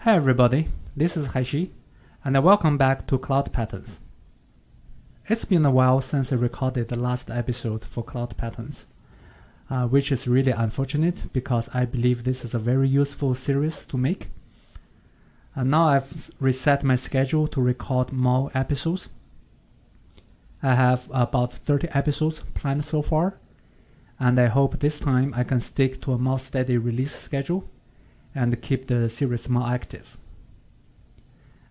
Hi everybody, this is Haishi, and welcome back to Cloud Patterns. It's been a while since I recorded the last episode for Cloud Patterns, which is really unfortunate because I believe this is a very useful series to make. Now I've reset my schedule to record more episodes. I have about 30 episodes planned so far, and I hope this time I can stick to a more steady release schedule and keep the series more active.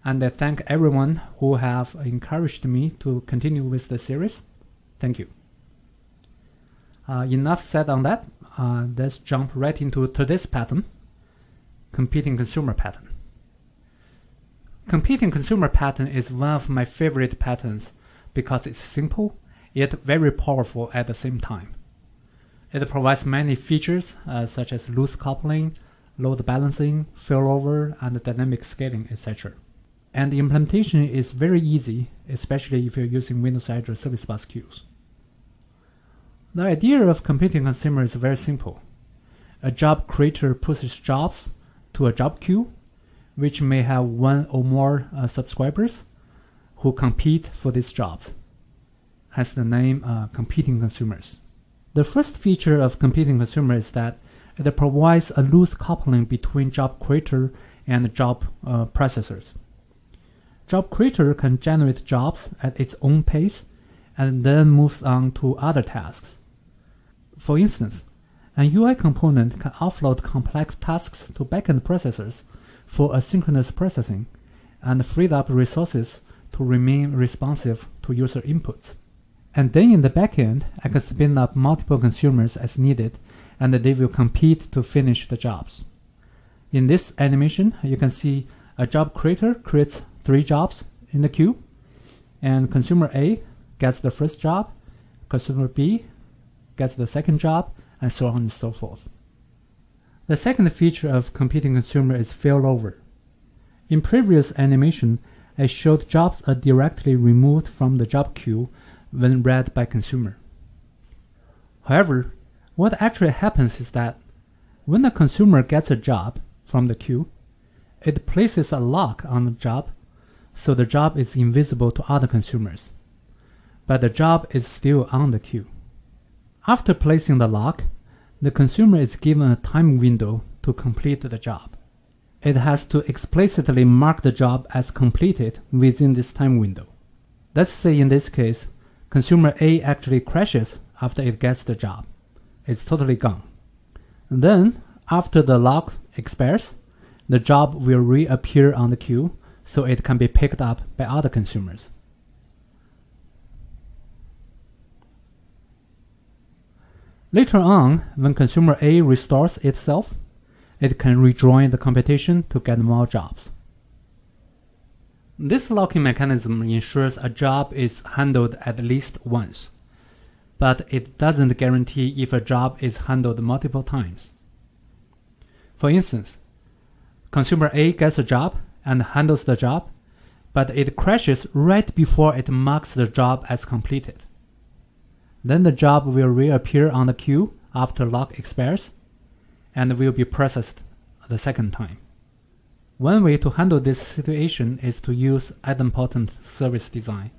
And I thank everyone who have encouraged me to continue with the series. Thank you. Enough said on that. Let's jump right into today's pattern, competing consumer pattern. Competing consumer pattern is one of my favorite patterns because it's simple yet very powerful at the same time. It provides many features such as loose coupling, load balancing, failover, and dynamic scaling, etc. And the implementation is very easy, especially if you're using Windows Azure Service Bus queues. The idea of competing consumer is very simple. A job creator pushes jobs to a job queue, which may have one or more subscribers who compete for these jobs. Hence the name competing consumers. The first feature of competing consumer is that it provides a loose coupling between job creator and job processors. Job creator can generate jobs at its own pace and then moves on to other tasks. For instance, an UI component can offload complex tasks to backend processors for asynchronous processing and free up resources to remain responsive to user inputs. And then in the backend, I can spin up multiple consumers as needed, and they will compete to finish the jobs. In this animation, you can see a job creator creates 3 jobs in the queue, and consumer A gets the first job, consumer B gets the second job, and so on and so forth. The second feature of competing consumer is failover. In previous animation, I showed jobs are directly removed from the job queue when read by consumer. However, what actually happens is that when the consumer gets a job from the queue, it places a lock on the job, so the job is invisible to other consumers, but the job is still on the queue. After placing the lock, the consumer is given a time window to complete the job. It has to explicitly mark the job as completed within this time window. Let's say in this case, consumer A actually crashes after it gets the job. It's totally gone. Then, after the lock expires, the job will reappear on the queue so it can be picked up by other consumers. Later on, when consumer A restores itself, it can rejoin the competition to get more jobs. This locking mechanism ensures a job is handled at least once, but it doesn't guarantee if a job is handled multiple times. For instance, consumer A gets a job and handles the job, but it crashes right before it marks the job as completed. Then the job will reappear on the queue after lock expires and will be processed the second time. One way to handle this situation is to use idempotent service design,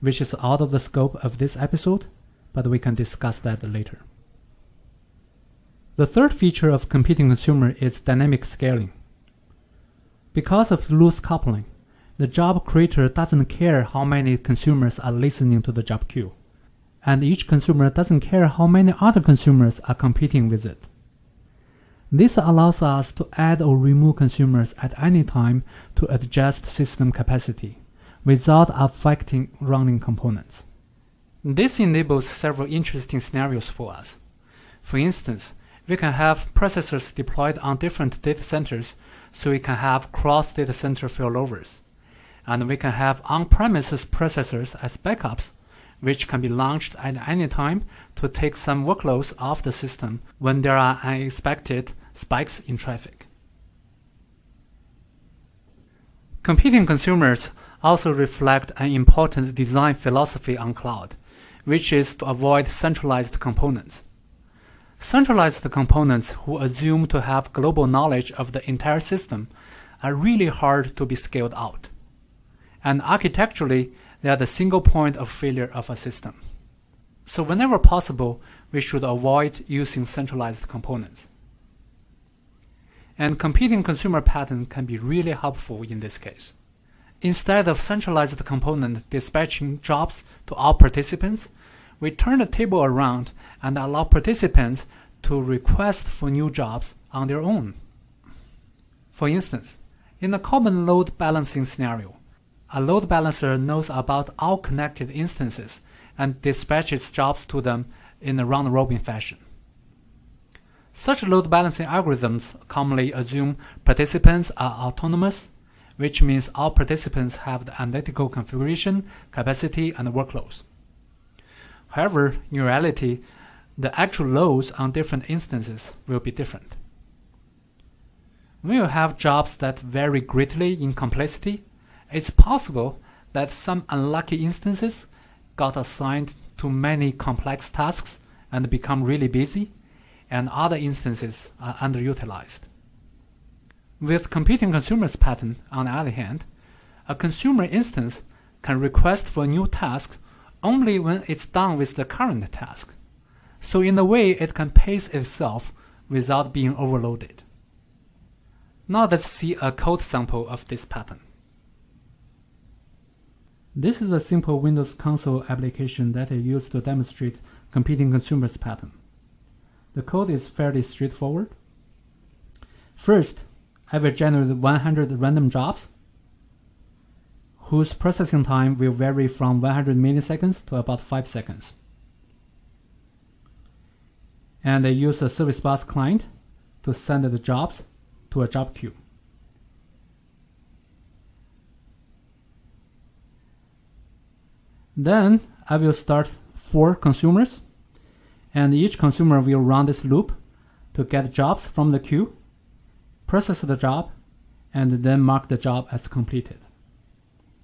which is out of the scope of this episode, but we can discuss that later. The third feature of competing consumer is dynamic scaling. Because of loose coupling, the job creator doesn't care how many consumers are listening to the job queue, and each consumer doesn't care how many other consumers are competing with it. This allows us to add or remove consumers at any time to adjust system capacity without affecting running components. This enables several interesting scenarios for us. For instance, we can have processors deployed on different data centers so we can have cross-data center failovers. And we can have on-premises processors as backups, which can be launched at any time to take some workloads off the system when there are unexpected spikes in traffic. Competing consumers also reflect an important design philosophy on cloud, which is to avoid centralized components. Centralized components who assume to have global knowledge of the entire system are really hard to be scaled out. And architecturally, they are the single point of failure of a system. So whenever possible, we should avoid using centralized components. And competing consumer pattern can be really helpful in this case. Instead of centralized component dispatching jobs to all participants, we turn the table around and allow participants to request for new jobs on their own. For instance, in a common load balancing scenario, a load balancer knows about all connected instances and dispatches jobs to them in a round-robin fashion. Such load balancing algorithms commonly assume participants are autonomous, which means all participants have the analytical configuration, capacity, and workloads. However, in reality, the actual loads on different instances will be different. When you have jobs that vary greatly in complexity, it's possible that some unlucky instances got assigned to many complex tasks and become really busy, and other instances are underutilized. With competing consumers pattern, on the other hand, a consumer instance can request for a new task only when it's done with the current task. So in a way, it can pace itself without being overloaded. Now let's see a code sample of this pattern. This is a simple Windows console application that I use to demonstrate competing consumers pattern. The code is fairly straightforward. First, I will generate 100 random jobs whose processing time will vary from 100 milliseconds to about 5 seconds. And I use a service bus client to send the jobs to a job queue. Then I will start 4 consumers, and each consumer will run this loop to get jobs from the queue, process the job, and then mark the job as completed.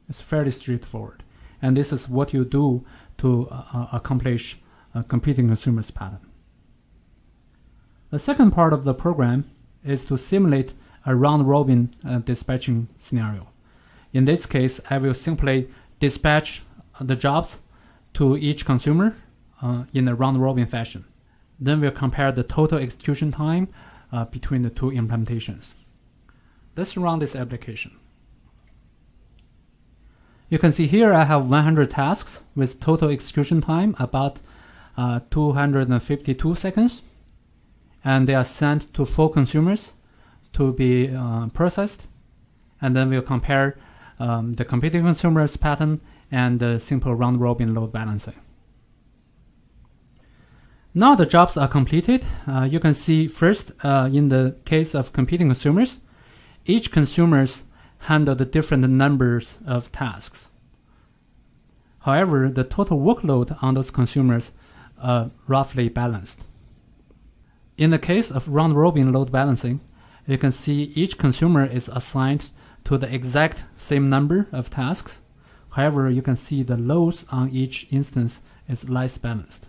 It's fairly straightforward, and this is what you do to accomplish a competing consumers pattern. The second part of the program is to simulate a round-robin dispatching scenario. In this case, I will simply dispatch the jobs to each consumer in a round-robin fashion. Then we'll compare the total execution time between the two implementations. Let's run this application. You can see here I have 100 tasks with total execution time about 252 seconds. And they are sent to 4 consumers to be processed. And then we'll compare the competing consumers pattern and the simple round-robin load balancing. Now the jobs are completed. You can see first, in the case of competing consumers, each consumers handle the different numbers of tasks. However, the total workload on those consumers are roughly balanced. In the case of round-robin load balancing, you can see each consumer is assigned to the exact same number of tasks. However, you can see the loads on each instance is less balanced.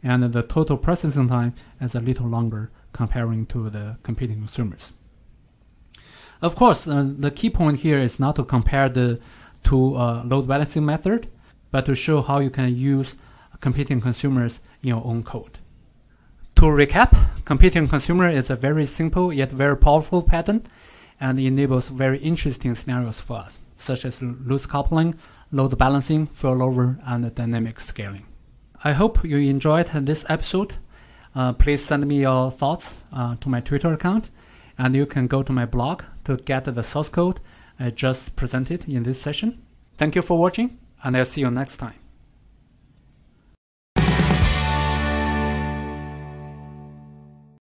And the total processing time is a little longer comparing to the competing consumers. Of course, the key point here is not to compare the two load balancing method, but to show how you can use competing consumers in your own code. To recap, competing consumer is a very simple yet very powerful pattern and enables very interesting scenarios for us, such as loose coupling, load balancing, failover, and dynamic scaling. I hope you enjoyed this episode. Please send me your thoughts to my Twitter account, and you can go to my blog to get the source code I just presented in this session. Thank you for watching, and I'll see you next time.